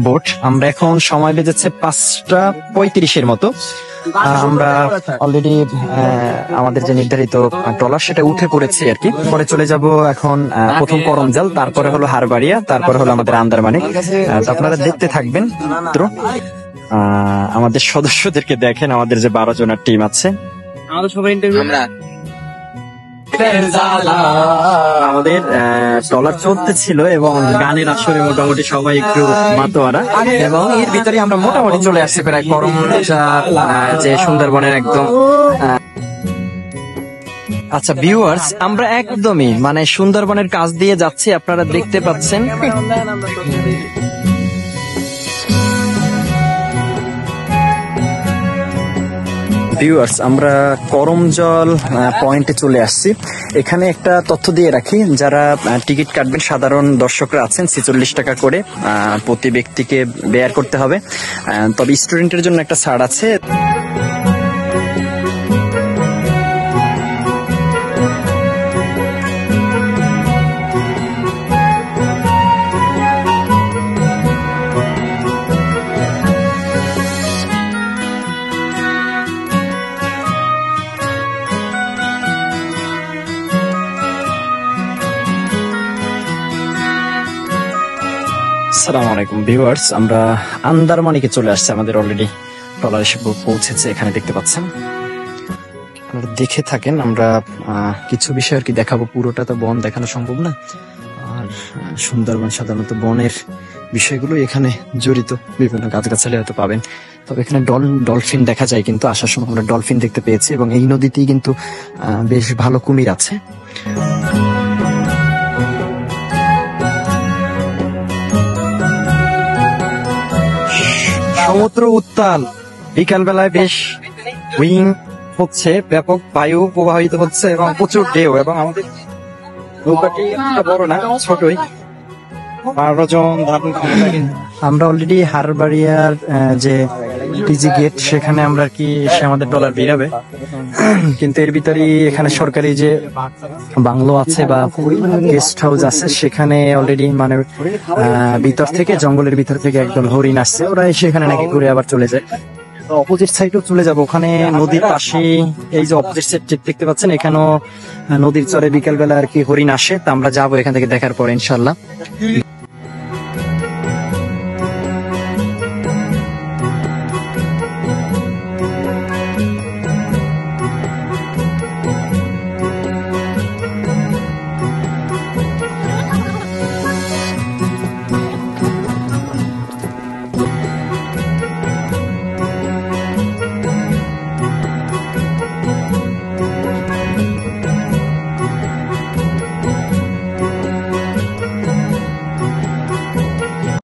Boat. আমরা এখন সময় বেজেছে 5:35 মতো। আমরা অলরেডি আমাদের যে নির্ধারিত ট্রলার সেটা উঠে পড়েছি আর কি। পরে চলে যাব এখন প্রথম করমজাল, তারপরে হলো হারবাড়িয়া, তারপরে হলো আমাদের আন্দারমানিক। তো আপনারা দেখতে থাকবেন। আমাদের সদস্যদেরকে দেখেন, আমাদের যে 12 জনের টিম আছে, আমাদের সবাই ইন্টারভিউ। আমাদের ট্রলার চলতে ছিল এবং গানের আসরে মোটামুটি সবাই একটু মাতোয়ারা, এবং এর ভিতরে আমরা মোটামুটি চলে আসছি প্রায় করমজাল, যে সুন্দরবনের একদম। আচ্ছা ভিউয়ার্স, আমরা একদমই মানে সুন্দরবনের কাছ দিয়ে যাচ্ছি, আপনারা দেখতে পাচ্ছেন। ভিউয়ার্স, আমরা করমজল পয়েন্টে চলে আসছি। এখানে একটা তথ্য দিয়ে রাখি, যারা টিকিট কাটবেন সাধারণ দর্শকরা আছেন 46 টাকা করে প্রতি ব্যক্তিকে বেয়ার করতে হবে। তবে স্টুডেন্টের জন্য একটা ছাড় আছে। আসসালামু আলাইকুম ভিউয়ার্স, আমরা আন্দারমানিকে চলে আসছি। আমাদের অলরেডি ট্রলার এসে পৌঁছেছে, এখানে দেখতে পাচ্ছেন। আপনারা দেখে থাকেন, আমরা কিছু বিষয় আর কি দেখাবো। পুরোটা তো বন দেখানো সম্ভব না, আর সুন্দরবন সাধারণত বনের বিষয়গুলো এখানে জড়িত, বিভিন্ন গাছগাছালি হয়তো পাবেন। তবে এখানে ডলফিন দেখা যায়, কিন্তু আসার সময় আমরা ডলফিন দেখতে পেয়েছি, এবং এই নদীতেই কিন্তু বেশ ভালো কুমির আছে। সমুদ্র উত্তাল, বিকাল বেলায় বেশ উইং হচ্ছে, ব্যাপক বায়ু প্রবাহিত হচ্ছে এবং প্রচুর ঢেউ। এবং আমাদের নৌকাটি বড় না, ছোটই, 12 জন ধারণ ক্ষমতা। আমরা অলরেডি হারবাড়িয়ার যে টিজি গেট, সেখানে আমরা আর কি এসে আমাদের ট্রলার বেরাবে। কিন্তু এর ভিতরেই এখানে সরকারি যে বাংলো আছে বা গেস্ট হাউস আছে, সেখানে অলরেডি মানে ভিতর থেকে, জঙ্গলের ভিতর থেকে একদম হরিণ আসছে, ওরা এসে এখানে নাকি ঘুরে আবার চলে যায়। অপোজিট সাইডেও চলে যাবো, ওখানে নদীর পাশে এই যে অপোজিট সাইড দেখতে পাচ্ছেন, এখানেও নদীর চরে বিকেল বেলা আর কি হরিণ আসে। তা আমরা যাবো এখান থেকে দেখার পর ইনশাল্লাহ।